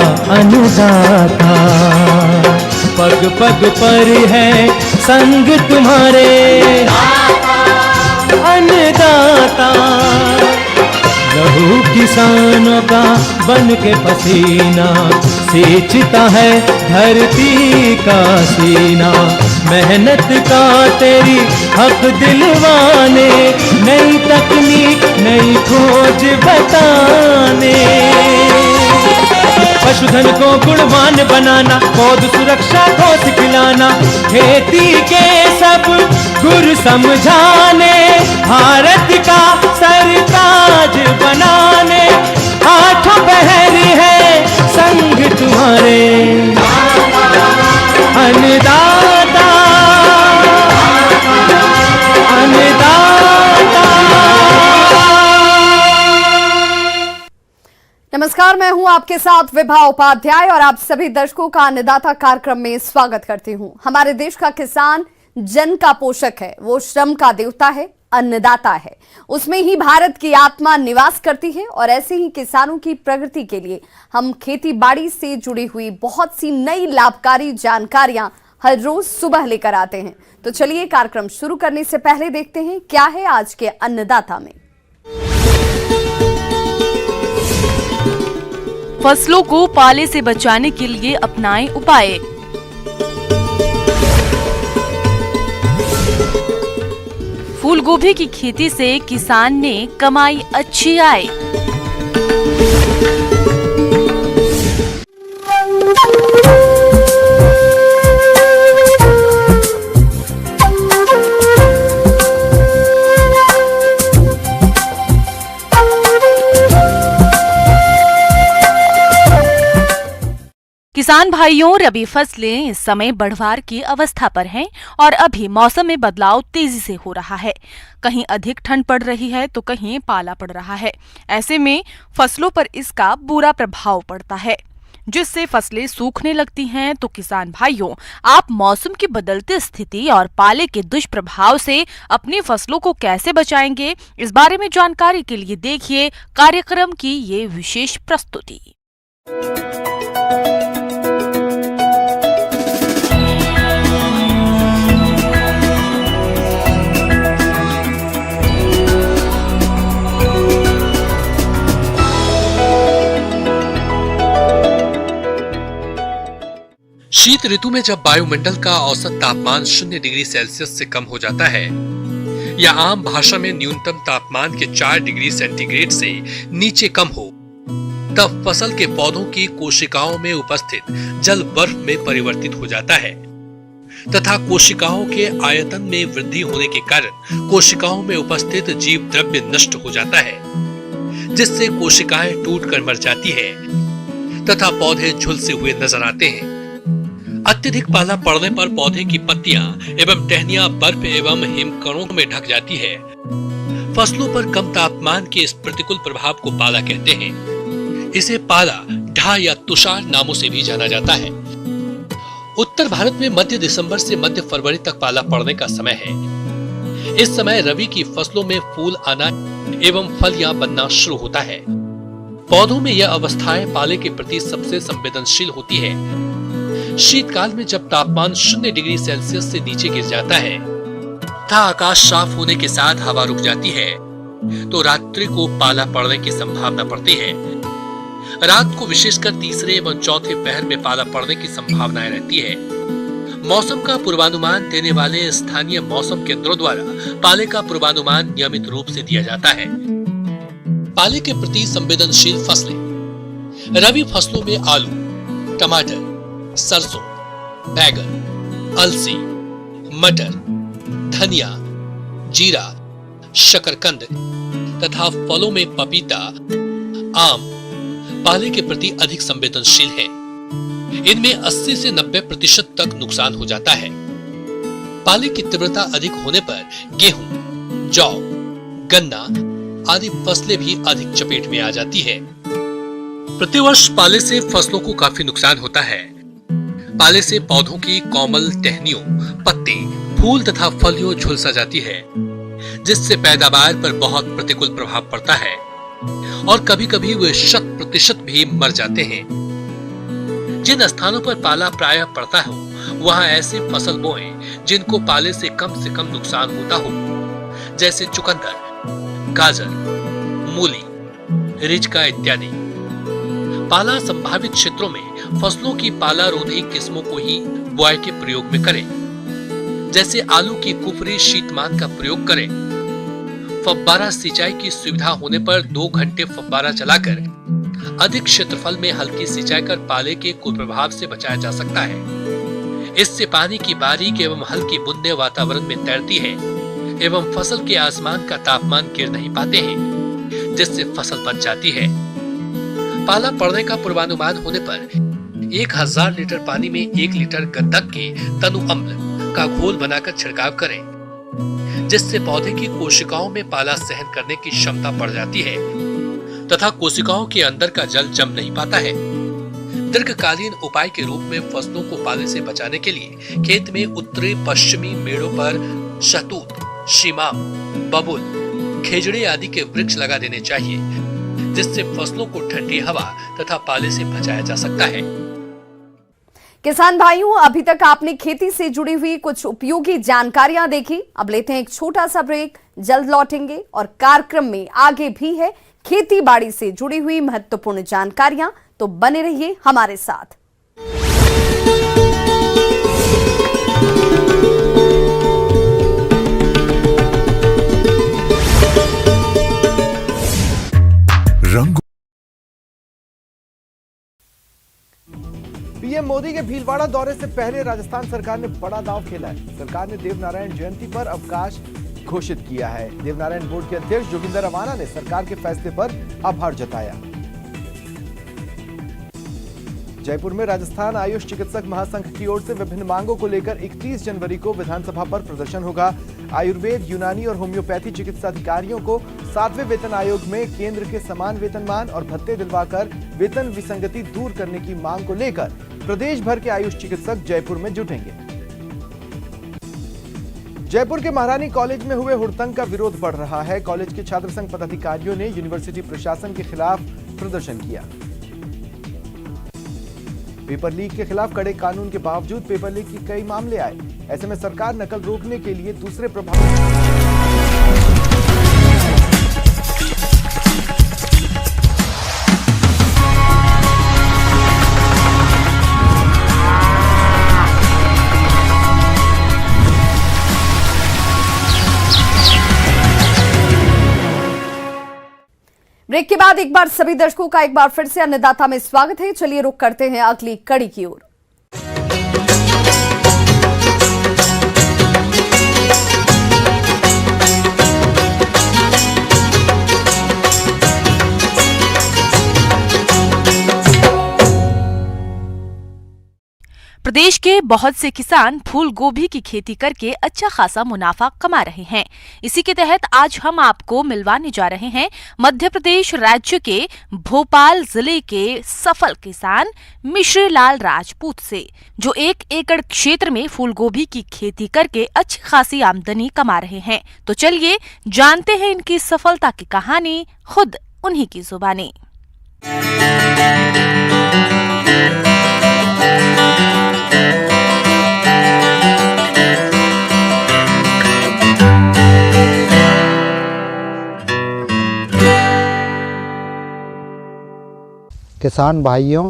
अन्नदाता। पग पग पर है संग तुम्हारे अन्नदाता। लहू किसानों का बन के पसीना सींचता है धरती का सीना। मेहनत का तेरी हक दिलवाने, नई तकनीक नई खोज बताने। पशुधन को गुणवान बनाना, पौध सुरक्षा को सिखलाना, खेती के सब गुर समझाने, भारत का सरताज बनाने। आठों पहर है संग तुम्हारे अन्नदाता अन्नदाता। नमस्कार, मैं हूं आपके साथ विभा उपाध्याय और आप सभी दर्शकों का अन्नदाता कार्यक्रम में स्वागत करती हूं। हमारे देश का किसान जन का पोषक है, वो श्रम का देवता है, अन्नदाता है। उसमें ही भारत की आत्मा निवास करती है और ऐसे ही किसानों की प्रगति के लिए हम खेती बाड़ी से जुड़ी हुई बहुत सी नई लाभकारी जानकारियां हर रोज सुबह लेकर आते हैं। तो चलिए कार्यक्रम शुरू करने से पहले देखते हैं क्या है आज के अन्नदाता में। फसलों को पाले से बचाने के लिए अपनाएं उपाय। फूल गोभी की खेती से किसान ने कमाई अच्छी आय। किसान भाइयों, रबी फसलें इस समय बढ़वार की अवस्था पर हैं और अभी मौसम में बदलाव तेजी से हो रहा है। कहीं अधिक ठंड पड़ रही है तो कहीं पाला पड़ रहा है। ऐसे में फसलों पर इसका बुरा प्रभाव पड़ता है, जिससे फसलें सूखने लगती हैं। तो किसान भाइयों, आप मौसम की बदलती स्थिति और पाले के दुष्प्रभाव से अपनी फसलों को कैसे बचाएंगे, इस बारे में जानकारी के लिए देखिए कार्यक्रम की ये विशेष प्रस्तुति। शीत ऋतु में जब वायुमंडल का औसत तापमान 0 डिग्री सेल्सियस से कम हो जाता है या आम भाषा में न्यूनतम तापमान के 4 डिग्री सेंटीग्रेड से नीचे कम हो, तब फसल के पौधों की कोशिकाओं में उपस्थित जल बर्फ में परिवर्तित हो जाता है तथा कोशिकाओं के आयतन में वृद्धि होने के कारण कोशिकाओं में उपस्थित जीव द्रव्य नष्ट हो जाता है, जिससे कोशिकाएं टूटकर मर जाती है तथा पौधे झुलसे हुए नजर आते हैं। अत्यधिक पाला पड़ने पर पौधे की पत्तियां एवं टहनियां बर्फ एवं हिमकणों में ढक जाती है। फसलों पर कम तापमान के इस प्रतिकूल प्रभाव को पाला कहते हैं। इसे पाला, ढा या तुषार नामों से भी जाना जाता है। उत्तर भारत में मध्य दिसंबर से मध्य फरवरी तक पाला पड़ने का समय है। इस समय रबी की फसलों में फूल आना एवं फलियां बनना शुरू होता है। पौधों में यह अवस्थाएं पाले के प्रति सबसे संवेदनशील होती है। शीतकाल में जब तापमान 0 डिग्री सेल्सियस से नीचे गिर जाता है तथा आकाश साफ होने के साथ हवा रुक जाती है, तो रात्रि को पाला पड़ने की संभावना बढ़ती है। रात को विशेषकर तीसरे एवं चौथे पहर में पाला पड़ने की संभावनाएं रहती है। मौसम का पूर्वानुमान देने वाले स्थानीय मौसम केंद्रों द्वारा पाले का पूर्वानुमान नियमित रूप से दिया जाता है। पाले के प्रति संवेदनशील फसलें। रबी फसलों में आलू, टमाटर, सरसों, बैगन, अलसी, मटर, धनिया, जीरा, शकरकंद तथा फलों में पपीता, आम पाले के प्रति अधिक संवेदनशील है। इनमें 80 से 90% तक नुकसान हो जाता है। पाले की तीव्रता अधिक होने पर गेहूं, जौ, गन्ना आदि फसलें भी अधिक चपेट में आ जाती है। प्रतिवर्ष पाले से फसलों को काफी नुकसान होता है। पाले से पौधों की कोमल टहनियों, पत्ती, फूल तथा फलियों झुलसा जाती है, जिससे पैदावार पर बहुत प्रतिकूल प्रभाव पड़ता है और कभी-कभी वे 100% भी मर जाते हैं। जिन स्थानों पर पाला प्रायः पड़ता हो वहां ऐसे फसल बोएं जिनको पाले से कम नुकसान होता हो, जैसे चुकंदर, गाजर, मूली, रिजका इत्यादि। पाला संभावित क्षेत्रों में फसलों की पाला रोधी किस्मों को ही बुआई के प्रयोग में करें, जैसे आलू की कुफरी शीतमान का प्रयोग करें। फव्वारा सिंचाई की सुविधा होने पर 2 घंटे फव्वारा चलाकर अधिक क्षेत्रफल में हल्की सिंचाई कर पाले के कुप्रभाव से बचाया जा सकता है। इससे पानी की बारीक एवं हल्की बूंदें वातावरण में तैरती है एवं फसल के आसमान का तापमान गिर नहीं पाते हैं, जिससे फसल बच जाती है। पाला पड़ने का पूर्वानुमान होने पर 1000 लीटर पानी में 1 लीटर गंधक के तनु अम्ल का घोल बनाकर छिड़काव करें, जिससे पौधे की कोशिकाओं में पाला सहन करने की क्षमता बढ़ जाती है तथा कोशिकाओं के अंदर का जल जम नहीं पाता है। दीर्घकालीन उपाय के रूप में फसलों को पाले से बचाने के लिए खेत में उत्तरी पश्चिमी मेड़ों पर शहतूत, शीमाम, बबुल, खेजड़े आदि के वृक्ष लगा देने चाहिए, जिससे फसलों को ठंडी हवा तथा पाले से बचाया जा सकता है। किसान भाइयों, अभी तक आपने खेती से जुड़ी हुई कुछ उपयोगी जानकारियां देखी। अब लेते हैं एक छोटा सा ब्रेक, जल्द लौटेंगे और कार्यक्रम में आगे भी है खेती बाड़ी से जुड़ी हुई महत्वपूर्ण जानकारियां, तो बने रहिए हमारे साथ। पीएम मोदी के भीलवाड़ा दौरे से पहले राजस्थान सरकार ने बड़ा दांव खेला है। सरकार ने देवनारायण जयंती पर अवकाश घोषित किया है। देवनारायण बोर्ड के अध्यक्ष जोगिंदर अवाना ने सरकार के फैसले पर आभार जताया। जयपुर में राजस्थान आयुष चिकित्सक महासंघ की ओर से विभिन्न मांगों को लेकर 31 जनवरी को विधानसभा पर प्रदर्शन होगा। आयुर्वेद, यूनानी और होम्योपैथी चिकित्सा अधिकारियों को 7वें वेतन आयोग में केंद्र के समान वेतनमान और भत्ते दिलवाकर वेतन विसंगति दूर करने की मांग को लेकर प्रदेश भर के आयुष चिकित्सक जयपुर में जुटेंगे। जयपुर के महारानी कॉलेज में हुए हुड़दंग का विरोध बढ़ रहा है। कॉलेज के छात्र संघ पदाधिकारियों ने यूनिवर्सिटी प्रशासन के खिलाफ प्रदर्शन किया। पेपर लीक के खिलाफ कड़े कानून के बावजूद पेपर लीक के कई मामले आए। ऐसे में सरकार नकल रोकने के लिए दूसरे प्रभाव ब्रेक के बाद एक बार सभी दर्शकों का एक बार फिर से अन्नदाता में स्वागत है। चलिए रुक करते हैं अगली कड़ी की ओर। प्रदेश के बहुत से किसान फूल गोभी की खेती करके अच्छा खासा मुनाफा कमा रहे हैं। इसी के तहत आज हम आपको मिलवाने जा रहे हैं मध्य प्रदेश राज्य के भोपाल जिले के सफल किसान मिश्री लाल राजपूत से, जो 1 एकड़ क्षेत्र में फूल गोभी की खेती करके अच्छी खासी आमदनी कमा रहे हैं। तो चलिए जानते हैं इनकी सफलता की कहानी खुद उन्हीं की जुबानी। किसान भाइयों,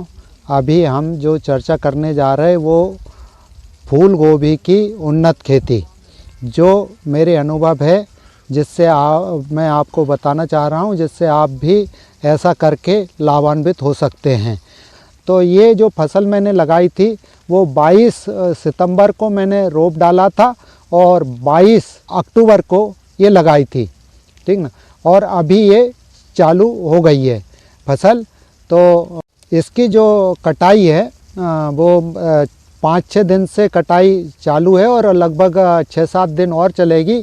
अभी हम जो चर्चा करने जा रहे हैं वो फूल गोभी की उन्नत खेती, जो मेरे अनुभव है, जिससे मैं आपको बताना चाह रहा हूँ, जिससे आप भी ऐसा करके लाभान्वित हो सकते हैं। तो ये जो फसल मैंने लगाई थी वो 22 सितंबर को मैंने रोप डाला था और 22 अक्टूबर को ये लगाई थी, ठीक ना। और अभी ये चालू हो गई है फसल। तो इसकी जो कटाई है वो 5-6 दिन से कटाई चालू है और लगभग 6-7 दिन और चलेगी।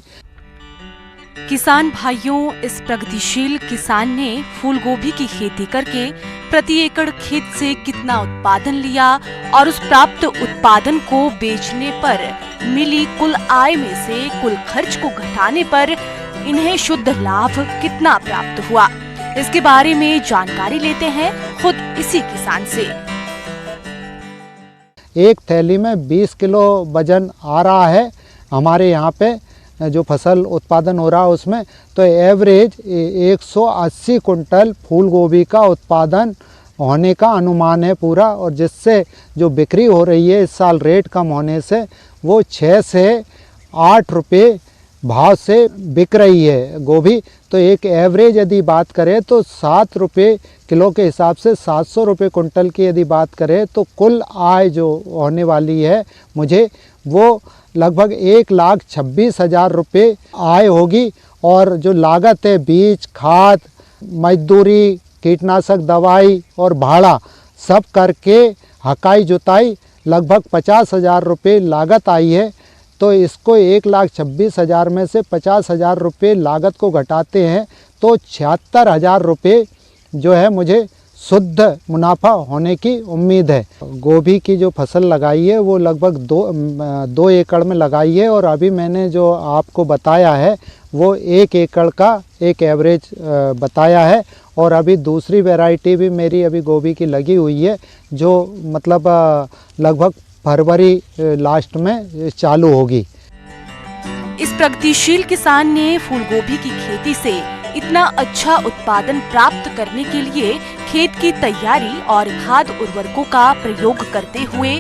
किसान भाइयों, इस प्रगतिशील किसान ने फूल गोभी की खेती करके प्रति एकड़ खेत से कितना उत्पादन लिया और उस प्राप्त उत्पादन को बेचने पर मिली कुल आय में से कुल खर्च को घटाने पर इन्हें शुद्ध लाभ कितना प्राप्त हुआ, इसके बारे में जानकारी लेते हैं खुद इसी किसान से। एक थैली में 20 किलो वजन आ रहा है हमारे यहाँ पे जो फसल उत्पादन हो रहा है उसमें। तो एवरेज 180 कुंटल फूल गोभी का उत्पादन होने का अनुमान है पूरा, और जिससे जो बिक्री हो रही है इस साल रेट कम होने से वो 6 से 8 रुपये भाव से बिक रही है गोभी। तो एक एवरेज यदि बात करें तो 7 रुपये किलो के हिसाब से 700 रुपये कुंटल की यदि बात करें तो कुल आय जो होने वाली है मुझे वो लगभग 1,26,000 रुपये आय होगी। और जो लागत है बीज, खाद, मजदूरी, कीटनाशक दवाई और भाड़ा सब करके हकाई जुताई लगभग 50,000 रुपये लागत आई है। तो इसको 1,26,000 में से 50,000 रुपये लागत को घटाते हैं तो 76,000 रुपये जो है मुझे शुद्ध मुनाफा होने की उम्मीद है। गोभी की जो फसल लगाई है वो लगभग 2 एकड़ में लगाई है, और अभी मैंने जो आपको बताया है वो 1 एकड़ का एक एवरेज बताया है। और अभी दूसरी वैरायटी भी मेरी अभी गोभी की लगी हुई है जो मतलब लगभग फरवरी लास्ट में चालू होगी। इस प्रगतिशील किसान ने फूलगोभी की खेती से इतना अच्छा उत्पादन प्राप्त करने के लिए खेत की तैयारी और खाद उर्वरकों का प्रयोग करते हुए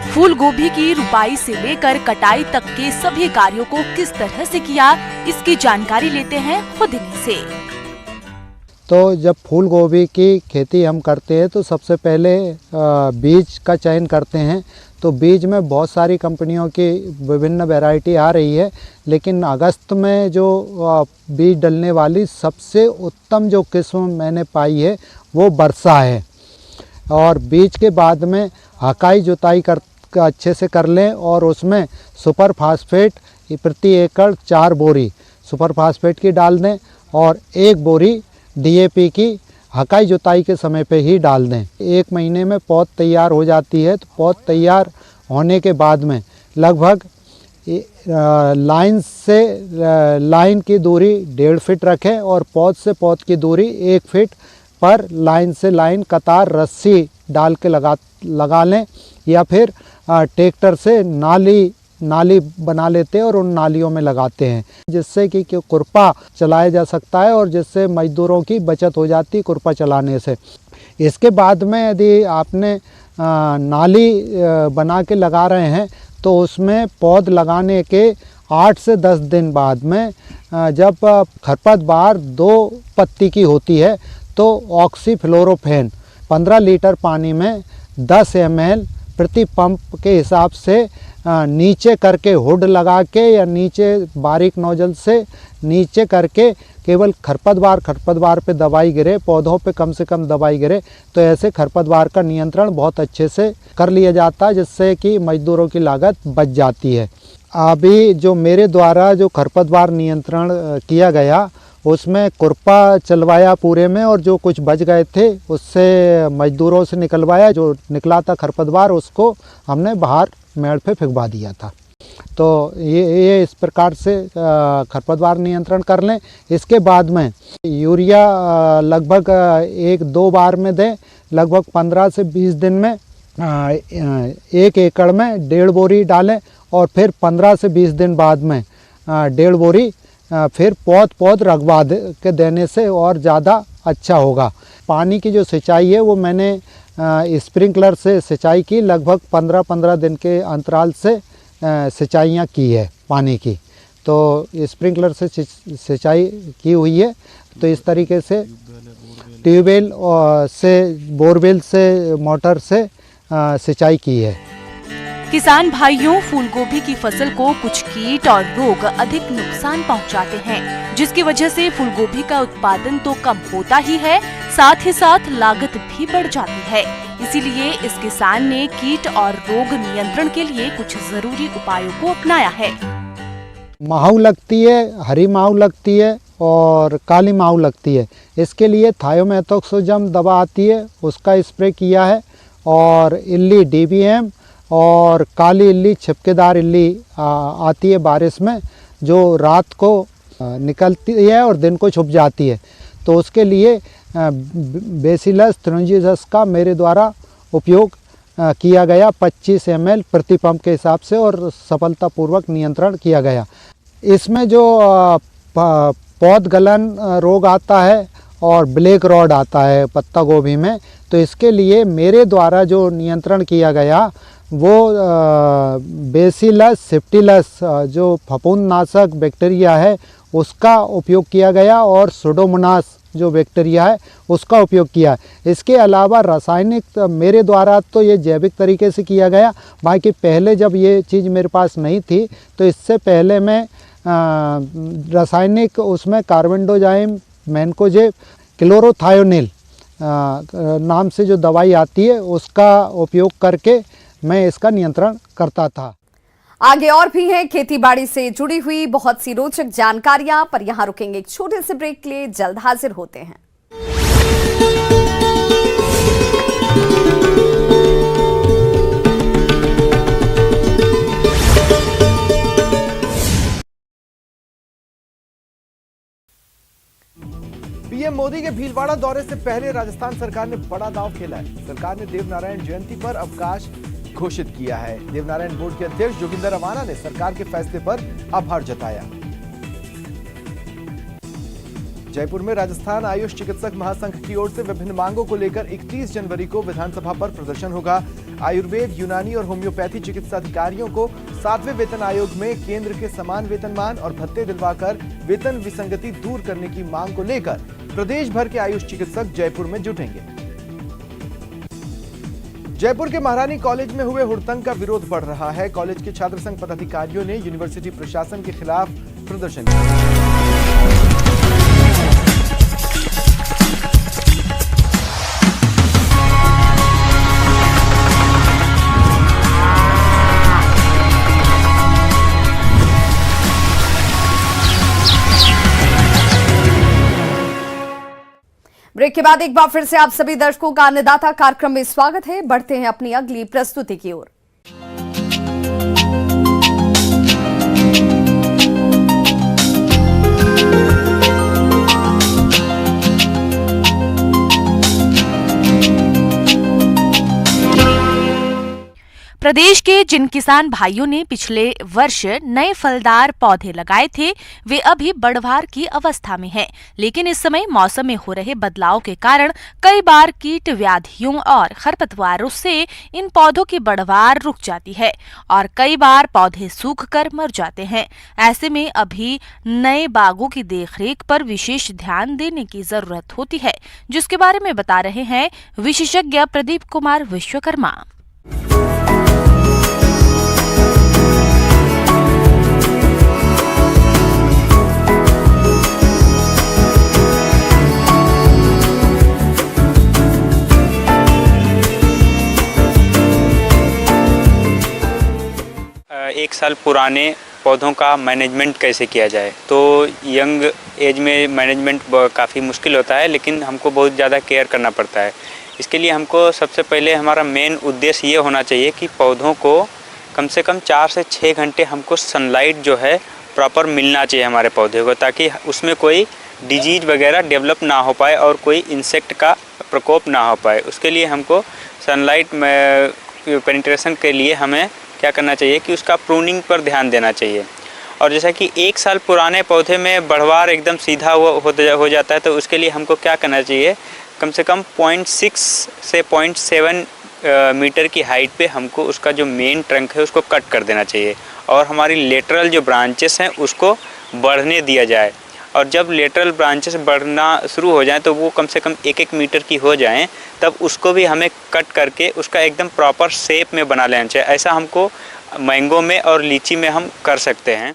फूल गोभी की रुपाई से लेकर कटाई तक के सभी कार्यों को किस तरह से किया, इसकी जानकारी लेते हैं खुद इन्हीं से। तो जब फूल गोभी की खेती हम करते हैं तो सबसे पहले बीज का चयन करते हैं। तो बीज में बहुत सारी कंपनियों की विभिन्न वैरायटी आ रही है, लेकिन अगस्त में जो बीज डलने वाली सबसे उत्तम जो किस्म मैंने पाई है वो वर्षा है। और बीज के बाद में हकाई जुताई अच्छे से कर लें और उसमें सुपर फास्फेट प्रति एकड़ 4 बोरी सुपर फास्फेट की डाल दें और 1 बोरी DAP की हकाई जुताई के समय पे ही डाल दें। 1 महीने में पौध तैयार हो जाती है। तो पौध तैयार होने के बाद में लगभग लाइन से लाइन की दूरी 1.5 फीट रखें और पौध से पौध की दूरी 1 फीट पर लाइन से लाइन कतार रस्सी डाल के लगा लें, या फिर ट्रैक्टर से नाली बना लेते हैं और उन नालियों में लगाते हैं, जिससे कि खुरपा चलाया जा सकता है और जिससे मजदूरों की बचत हो जाती है खुरपा चलाने से। इसके बाद में यदि आपने नाली बना के लगा रहे हैं तो उसमें पौध लगाने के 8 से 10 दिन बाद में जब खरपतवार 2 पत्ती की होती है तो ऑक्सीफ्लोरोफेन 15 लीटर पानी में 10 ml प्रति पंप के हिसाब से नीचे करके हुड लगा के या नीचे बारीक नोजल से नीचे करके केवल खरपतवार पे दवाई गिरे, पौधों पे कम से कम दवाई गिरे, तो ऐसे खरपतवार का नियंत्रण बहुत अच्छे से कर लिया जाता है, जिससे कि मजदूरों की लागत बच जाती है। अभी जो मेरे द्वारा जो खरपतवार नियंत्रण किया गया उसमें खुरपा चलवाया पूरे में, और जो कुछ बच गए थे उससे मजदूरों से निकलवाया। जो निकला था खरपतवार उसको हमने बाहर मेड़ पे फेंकवा दिया था। तो ये इस प्रकार से खरपतवार नियंत्रण कर लें। इसके बाद में यूरिया लगभग 1-2 बार में दें, लगभग 15 से 20 दिन में 1 एकड़ में 1.5 बोरी डालें और फिर 15 से 20 दिन बाद में 1.5 बोरी फिर पौध रखवा के देने से और ज़्यादा अच्छा होगा। पानी की जो सिंचाई है वो मैंने स्प्रिंकलर से सिंचाई की, लगभग 15-15 दिन के अंतराल से सिंचाइयाँ की है पानी की। तो स्प्रिंकलर से सिंचाई की हुई है। तो इस तरीके से ट्यूबवेल से बोरवेल से मोटर से सिंचाई की है। किसान भाइयों, फूलगोभी की फसल को कुछ कीट और रोग अधिक नुकसान पहुंचाते हैं, जिसकी वजह से फूलगोभी का उत्पादन तो कम होता ही है, साथ ही साथ लागत भी बढ़ जाती है। इसीलिए इस किसान ने कीट और रोग नियंत्रण के लिए कुछ जरूरी उपायों को अपनाया है। माहू लगती है, हरी माहू लगती है और काली माहू लगती है। इसके लिए थायोमेथोक्सोजम दवा आती है, उसका स्प्रे किया है। और इल्ली DBM और काली इल्ली, छिपकेदार इल्ली आती है बारिश में, जो रात को निकलती है और दिन को छुप जाती है। तो उसके लिए बेसिलस थ्रिंजियस का मेरे द्वारा उपयोग किया गया 25 ml प्रति पंप के हिसाब से और सफलतापूर्वक नियंत्रण किया गया। इसमें जो पौध गलन रोग आता है और ब्लैक रॉड आता है पत्ता गोभी में, तो इसके लिए मेरे द्वारा जो नियंत्रण किया गया वो बेसिलस सेप्टिलस जो फफूंदनाशक बैक्टीरिया है उसका उपयोग किया गया और सुडोमोनास जो बैक्टीरिया है उसका उपयोग किया। इसके अलावा रासायनिक मेरे द्वारा तो ये जैविक तरीके से किया गया, बाकी पहले जब ये चीज़ मेरे पास नहीं थी तो इससे पहले मैं रासायनिक उसमें कार्बेंडोजाइम, मैनकोजेब, क्लोरोथायोनिल नाम से जो दवाई आती है उसका उपयोग करके मैं इसका नियंत्रण करता था। आगे और भी हैं खेती बाड़ी से जुड़ी हुई बहुत सी रोचक जानकारियां, पर यहां रुकेंगे एक छोटे से ब्रेक के लिए, जल्द हाजिर होते हैं। पीएम मोदी के भीलवाड़ा दौरे से पहले राजस्थान सरकार ने बड़ा दांव खेला है। सरकार ने देवनारायण जयंती पर अवकाश घोषित किया है। देवनारायण बोर्ड के अध्यक्ष जोगिंदर अवाना ने सरकार के फैसले पर आभार जताया। जयपुर में राजस्थान आयुष चिकित्सक महासंघ की ओर से विभिन्न मांगों को लेकर 31 जनवरी को विधानसभा पर प्रदर्शन होगा। आयुर्वेद, यूनानी और होम्योपैथी चिकित्सा अधिकारियों को 7वें वेतन आयोग में केंद्र के समान वेतनमान और भत्ते दिलवाकर वेतन विसंगति दूर करने की मांग को लेकर प्रदेश भर के आयुष चिकित्सक जयपुर में जुटेंगे। जयपुर के महारानी कॉलेज में हुए हुड़दंग का विरोध बढ़ रहा है। कॉलेज के छात्र संघ पदाधिकारियों ने यूनिवर्सिटी प्रशासन के खिलाफ प्रदर्शन किया। ब्रेक के बाद एक बार फिर से आप सभी दर्शकों का अन्नदाता कार्यक्रम में स्वागत है। बढ़ते हैं अपनी अगली प्रस्तुति की ओर। प्रदेश के जिन किसान भाइयों ने पिछले वर्ष नए फलदार पौधे लगाए थे वे अभी बढ़वार की अवस्था में हैं, लेकिन इस समय मौसम में हो रहे बदलाव के कारण कई बार कीट व्याधियों और खरपतवारों से इन पौधों की बढ़वार रुक जाती है और कई बार पौधे सूखकर मर जाते हैं। ऐसे में अभी नए बागों की देखरेख पर विशेष ध्यान देने की जरूरत होती है, जिसके बारे में बता रहे हैं विशेषज्ञ प्रदीप कुमार विश्वकर्मा। एक साल पुराने पौधों का मैनेजमेंट कैसे किया जाए। तो यंग एज में मैनेजमेंट काफ़ी मुश्किल होता है, लेकिन हमको बहुत ज़्यादा केयर करना पड़ता है। इसके लिए हमको सबसे पहले हमारा मेन उद्देश्य ये होना चाहिए कि पौधों को कम से कम 4 से 6 घंटे हमको सनलाइट जो है प्रॉपर मिलना चाहिए हमारे पौधे को, ताकि उसमें कोई डिजीज वगैरह डेवलप ना हो पाए और कोई इंसेक्ट का प्रकोप ना हो पाए। उसके लिए हमको सनलाइट में पेनिट्रेशन के लिए हमें क्या करना चाहिए कि उसका प्रूनिंग पर ध्यान देना चाहिए। और जैसा कि 1 साल पुराने पौधे में बढ़वार एकदम सीधा हो जाता है, तो उसके लिए हमको क्या करना चाहिए, कम से कम 0.6 से 0.7 मीटर की हाइट पे हमको उसका जो मेन ट्रंक है उसको कट कर देना चाहिए और हमारी लेटरल जो ब्रांचेस हैं उसको बढ़ने दिया जाए। और जब लेटरल ब्रांचेस बढ़ना शुरू हो जाएं तो वो कम से कम 1-1 मीटर की हो जाएं, तब उसको भी हमें कट करके उसका एकदम प्रॉपर शेप में बना लेना चाहिए। ऐसा हमको मैंगो में और लीची में हम कर सकते हैं।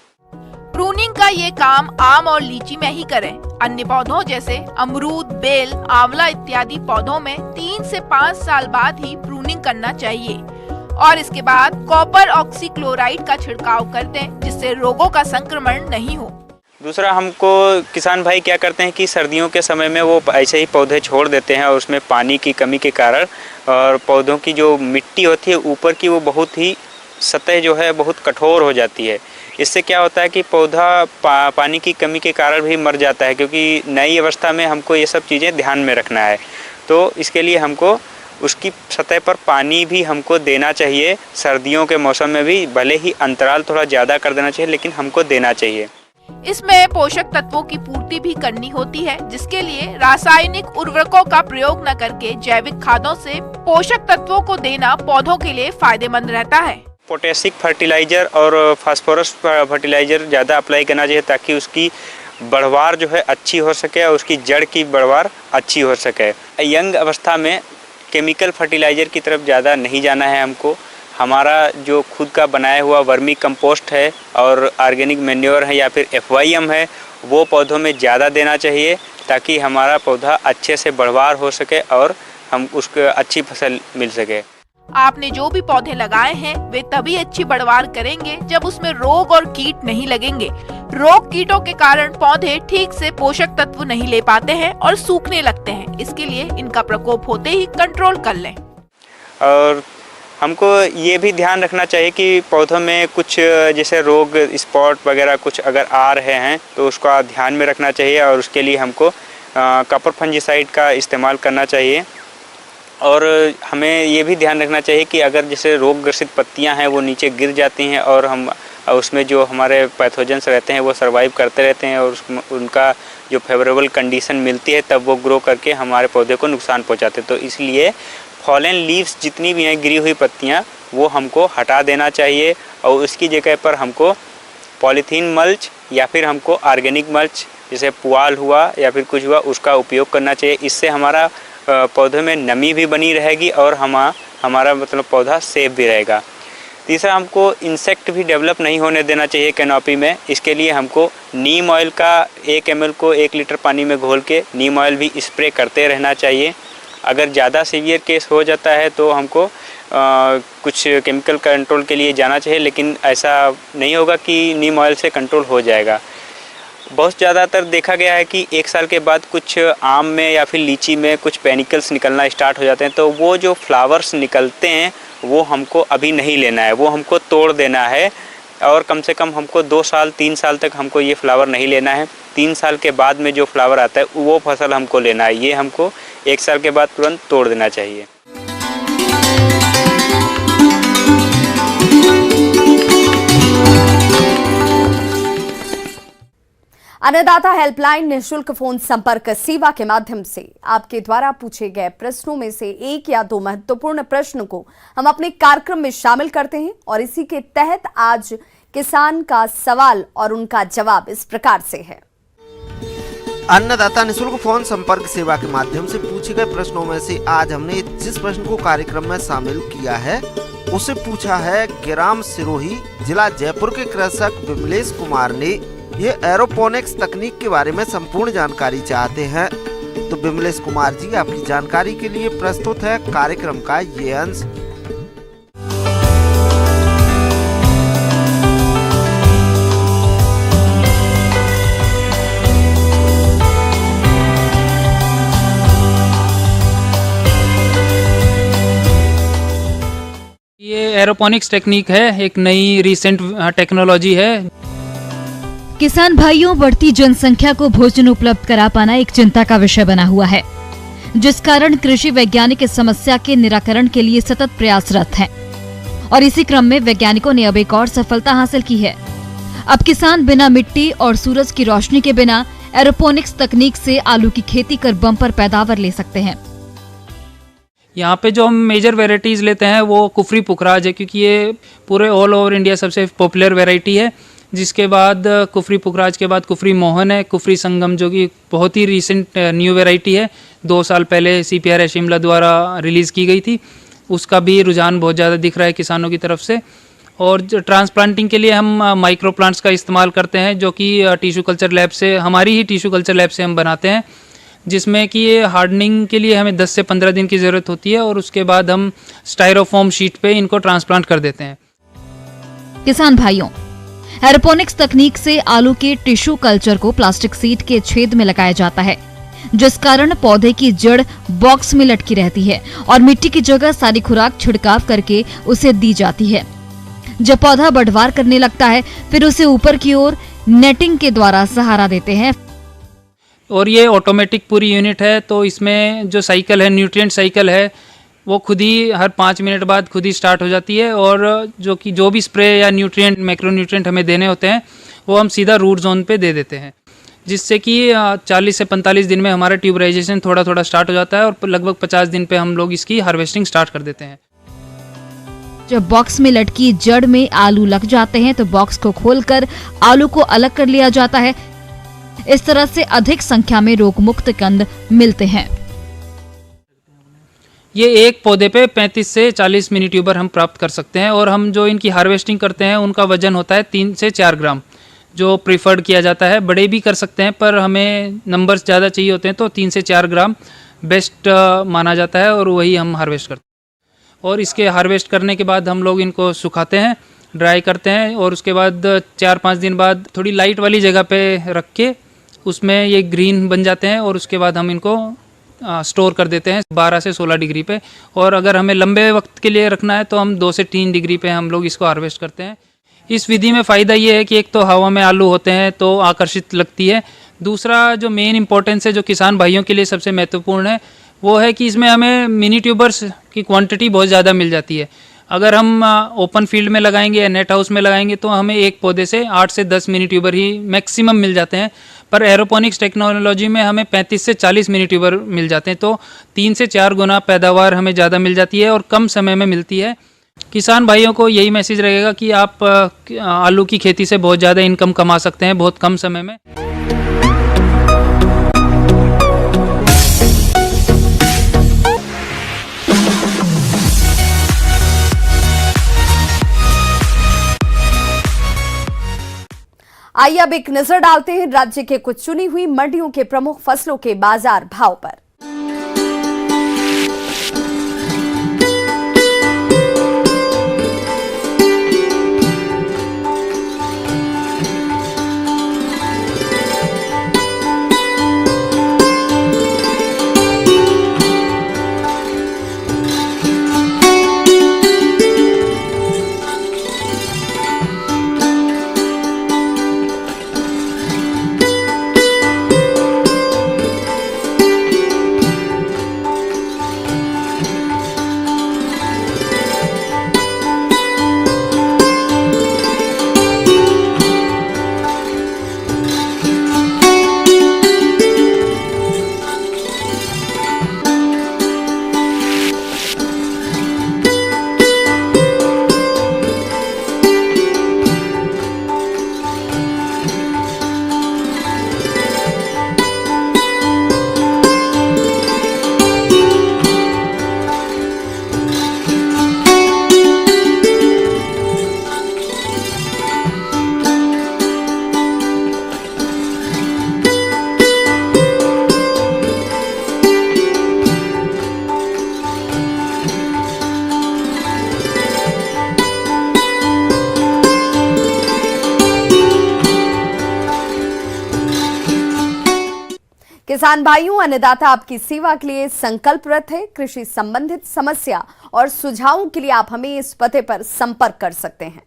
प्रूनिंग का ये काम आम और लीची में ही करें। अन्य पौधों जैसे अमरूद, बेल, आंवला इत्यादि पौधों में 3 से 5 साल बाद ही प्रूनिंग करना चाहिए और इसके बाद कॉपर ऑक्सीक्लोराइड का छिड़काव कर दें, जिससे रोगों का संक्रमण नहीं हो। दूसरा, हमको किसान भाई क्या करते हैं कि सर्दियों के समय में वो ऐसे ही पौधे छोड़ देते हैं और उसमें पानी की कमी के कारण और पौधों की जो मिट्टी होती है ऊपर की वो बहुत ही सतह जो है बहुत कठोर हो जाती है। इससे क्या होता है कि पौधा पानी की कमी के कारण भी मर जाता है, क्योंकि नई अवस्था में हमको ये सब चीज़ें ध्यान में रखना है। तो इसके लिए हमको उसकी सतह पर पानी भी हमको देना चाहिए। सर्दियों के मौसम में भी भले ही अंतराल थोड़ा ज़्यादा कर देना चाहिए, लेकिन हमको देना चाहिए। इसमें पोषक तत्वों की पूर्ति भी करनी होती है, जिसके लिए रासायनिक उर्वरकों का प्रयोग न करके जैविक खादों से पोषक तत्वों को देना पौधों के लिए फायदेमंद रहता है। पोटेशिक फर्टिलाइजर और फास्फोरस फर्टिलाइजर ज़्यादा अप्लाई करना चाहिए ताकि उसकी बढ़वार जो है अच्छी हो सके और उसकी जड़ की बढ़वार अच्छी हो सके। यंग अवस्था में केमिकल फर्टिलाइज़र की तरफ ज़्यादा नहीं जाना है हमको। हमारा जो खुद का बनाया हुआ वर्मी कंपोस्ट है और ऑर्गेनिक मैन्योर है या फिर FYM है, वो पौधों में ज़्यादा देना चाहिए ताकि हमारा पौधा अच्छे से बढ़वार हो सके और हम उसको अच्छी फसल मिल सके। आपने जो भी पौधे लगाए हैं वे तभी अच्छी बढ़वार करेंगे जब उसमें रोग और कीट नहीं लगेंगे। रोग कीटों के कारण पौधे ठीक से पोषक तत्व नहीं ले पाते हैं और सूखने लगते हैं। इसके लिए इनका प्रकोप होते ही कंट्रोल कर लें। और हमको ये भी ध्यान रखना चाहिए कि पौधों में कुछ जैसे रोग स्पॉट वगैरह कुछ अगर आ रहे हैं तो उसका ध्यान में रखना चाहिए और उसके लिए हमको कॉपर फंजीसाइड का इस्तेमाल करना चाहिए। और हमें ये भी ध्यान रखना चाहिए कि अगर जैसे रोग ग्रसित पत्तियां हैं वो नीचे गिर जाती हैं और हम उसमें जो हमारे पैथोजेंस रहते हैं वो सर्वाइव करते रहते हैं और उनका जो फेवरेबल कंडीशन मिलती है तब वो ग्रो करके हमारे पौधे को नुकसान पहुंचाते हैं। तो इसलिए फॉलन लीव्स जितनी भी हैं, गिरी हुई पत्तियां, वो हमको हटा देना चाहिए और उसकी जगह पर हमको पॉलीथीन मल्च या फिर हमको ऑर्गेनिक मल्च जैसे पुआल हुआ या फिर कुछ हुआ उसका उपयोग करना चाहिए। इससे हमारा पौधे में नमी भी बनी रहेगी और हमारा मतलब पौधा सेफ भी रहेगा। तीसरा, हमको इंसेक्ट भी डेवलप नहीं होने देना चाहिए कैनोपी में। इसके लिए हमको नीम ऑयल का 1 ml को 1 लीटर पानी में घोल के नीम ऑयल भी स्प्रे करते रहना चाहिए। अगर ज़्यादा सीवियर केस हो जाता है तो हमको कुछ केमिकल कंट्रोल के लिए जाना चाहिए, लेकिन ऐसा नहीं होगा कि नीम ऑयल से कंट्रोल हो जाएगा। बहुत ज़्यादातर देखा गया है कि 1 साल के बाद कुछ आम में या फिर लीची में कुछ पेनिकल्स निकलना स्टार्ट हो जाते हैं, तो वो जो फ्लावर्स निकलते हैं वो हमको अभी नहीं लेना है, वो हमको तोड़ देना है और कम से कम हमको 2 साल 3 साल तक हमको ये फ्लावर नहीं लेना है। 3 साल के बाद में जो फ्लावर आता है वो फसल हमको लेना है। ये हमको 1 साल के बाद तुरंत तोड़ देना चाहिए। अन्नदाता हेल्पलाइन निःशुल्क फोन संपर्क सेवा के माध्यम से आपके द्वारा पूछे गए प्रश्नों में से 1 या 2 महत्वपूर्ण प्रश्न को हम अपने कार्यक्रम में शामिल करते हैं और इसी के तहत आज किसान का सवाल और उनका जवाब इस प्रकार से है। अन्नदाता निःशुल्क फोन संपर्क सेवा के माध्यम से पूछे गए प्रश्नों में से आज हमने जिस प्रश्न को कार्यक्रम में शामिल किया है उसे पूछा है ग्राम सिरोही, जिला जयपुर के कृषक विमलेश कुमार ने। ये एरोपोनिक्स तकनीक के बारे में संपूर्ण जानकारी चाहते हैं। तो विमलेश कुमार जी, आपकी जानकारी के लिए प्रस्तुत है कार्यक्रम का ये अंश। ये एरोपोनिक्स टेक्निक है, एक नई रिसेंट टेक्नोलॉजी है। किसान भाइयों, बढ़ती जनसंख्या को भोजन उपलब्ध करा पाना एक चिंता का विषय बना हुआ है, जिस कारण कृषि वैज्ञानिक इस समस्या के निराकरण के लिए सतत प्रयासरत हैं। और इसी क्रम में वैज्ञानिकों ने अब एक और सफलता हासिल की है। अब किसान बिना मिट्टी और सूरज की रोशनी के बिना एरोपोनिक्स तकनीक से आलू की खेती कर बम्पर पैदावार ले सकते हैं। यहाँ पे जो हम मेजर वेराइटीज़ लेते हैं वो कुफरी पुखराज है, क्योंकि ये पूरे ऑल ओवर इंडिया सबसे पॉपुलर वेराइटी है। जिसके बाद कुफरी पुखराज के बाद कुफरी मोहन है, कुफरी संगम जो कि बहुत ही रिसेंट न्यू वेराइटी है, 2 साल पहले CPRA शिमला द्वारा रिलीज़ की गई थी। उसका भी रुझान बहुत ज़्यादा दिख रहा है किसानों की तरफ से। और ट्रांसप्लांटिंग के लिए हम माइक्रो प्लांट्स का इस्तेमाल करते हैं, जो कि टिश्यू कल्चर लैब से, हमारी ही टिश्यू कल्चर लैब से हम बनाते हैं, जिसमें कि ये हार्डनिंग के लिए हमें 10 से 15 दिन की ज़रूरत होती है और उसके बाद हम स्टायरोफोम शीट पे इनको ट्रांसप्लांट कर देते हैं। किसान भाइयों, एरोपोनिक्स तकनीक से आलू के टिश्यू कल्चर को प्लास्टिक सीट के छेद में लगाया जाता है, जिस कारण पौधे की जड़ बॉक्स में लटकी रहती है और मिट्टी की जगह सारी खुराक छिड़काव करके उसे दी जाती है। जब पौधा बढ़वार करने लगता है फिर उसे ऊपर की ओर नेटिंग के द्वारा सहारा देते हैं। और ये ऑटोमेटिक पूरी यूनिट है, तो इसमें जो साइकिल है, न्यूट्रिएंट साइकिल है, वो खुद ही हर 5 मिनट बाद खुद ही स्टार्ट हो जाती है, और जो भी स्प्रे या न्यूट्रिएंट मैक्रोन्यूट्रिएंट हमें देने होते हैं वो हम सीधा रूट जोन पे दे देते हैं, जिससे कि 40 से 45 दिन में हमारा ट्यूबराइजेशन थोड़ा थोड़ा स्टार्ट हो जाता है और लगभग 50 दिन पे हम लोग इसकी हार्वेस्टिंग स्टार्ट कर देते हैं। जब बॉक्स में लटकी जड़ में आलू लग जाते हैं तो बॉक्स को खोलकर आलू को अलग कर लिया जाता है। इस तरह से अधिक संख्या में रोगमुक्त कंद मिलते हैं। ये एक पौधे पे 35 से 40 मिनी ट्यूबर हम प्राप्त कर सकते हैं, और हम जो इनकी हार्वेस्टिंग करते हैं उनका वजन होता है 3 से 4 ग्राम, जो प्रीफर्ड किया जाता है। बड़े भी कर सकते हैं पर हमें नंबर्स ज़्यादा चाहिए होते हैं, तो 3 से 4 ग्राम बेस्ट माना जाता है, और वही हम हार्वेस्ट करते हैं। और इसके हार्वेस्ट करने के बाद हम लोग इनको सुखाते हैं, ड्राई करते हैं, और उसके बाद 4-5 दिन बाद थोड़ी लाइट वाली जगह पे रख के उसमें ये ग्रीन बन जाते हैं, और उसके बाद हम इनको स्टोर कर देते हैं 12 से 16 डिग्री पे। और अगर हमें लंबे वक्त के लिए रखना है तो हम 2 से 3 डिग्री पे हम लोग इसको हार्वेस्ट करते हैं। इस विधि में फ़ायदा ये है कि एक तो हवा में आलू होते हैं तो आकर्षित लगती है, दूसरा जो मेन इंपॉर्टेंस है जो किसान भाइयों के लिए सबसे महत्वपूर्ण है वो है कि इसमें हमें मिनी ट्यूबर्स की क्वांटिटी बहुत ज़्यादा मिल जाती है। अगर हम ओपन फील्ड में लगाएंगे या नेट हाउस में लगाएंगे तो हमें एक पौधे से 8 से 10 मिनी ट्यूबर ही मैक्सिमम मिल जाते हैं, पर एरोपोनिक्स टेक्नोलॉजी में हमें 35 से 40 मिनी ट्यूबर मिल जाते हैं, तो 3 से 4 गुना पैदावार हमें ज़्यादा मिल जाती है और कम समय में मिलती है। किसान भाइयों को यही मैसेज रहेगा कि आप आलू की खेती से बहुत ज़्यादा इनकम कमा सकते हैं बहुत कम समय में। आइए अब एक नजर डालते हैं राज्य के कुछ चुनी हुई मंडियों के प्रमुख फसलों के बाजार भाव पर। किसान भाइयों, अन्नदाता आपकी सेवा के लिए संकल्परत है। कृषि संबंधित समस्या और सुझावों के लिए आप हमें इस पते पर संपर्क कर सकते हैं।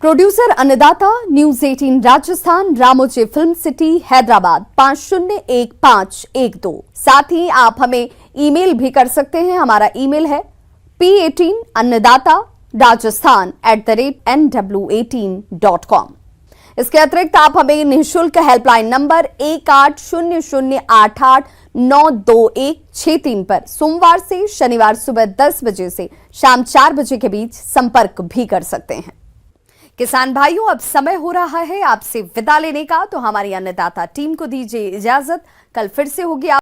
प्रोड्यूसर अन्नदाता, news 18 Rajasthan, Ramoji film city, Hyderabad 501512। साथ ही आप हमें ईमेल भी कर सकते हैं। हमारा ईमेल है p18annadaata@nw18.com। इसके अतिरिक्त आप हमें निःशुल्क हेल्पलाइन नंबर 1800889216 पर सोमवार से शनिवार सुबह 10 बजे से शाम 4 बजे के बीच संपर्क भी कर सकते हैं। किसान भाइयों, अब समय हो रहा है आपसे विदा लेने का, तो हमारी अन्नदाता टीम को दीजिए इजाजत। कल फिर से होगी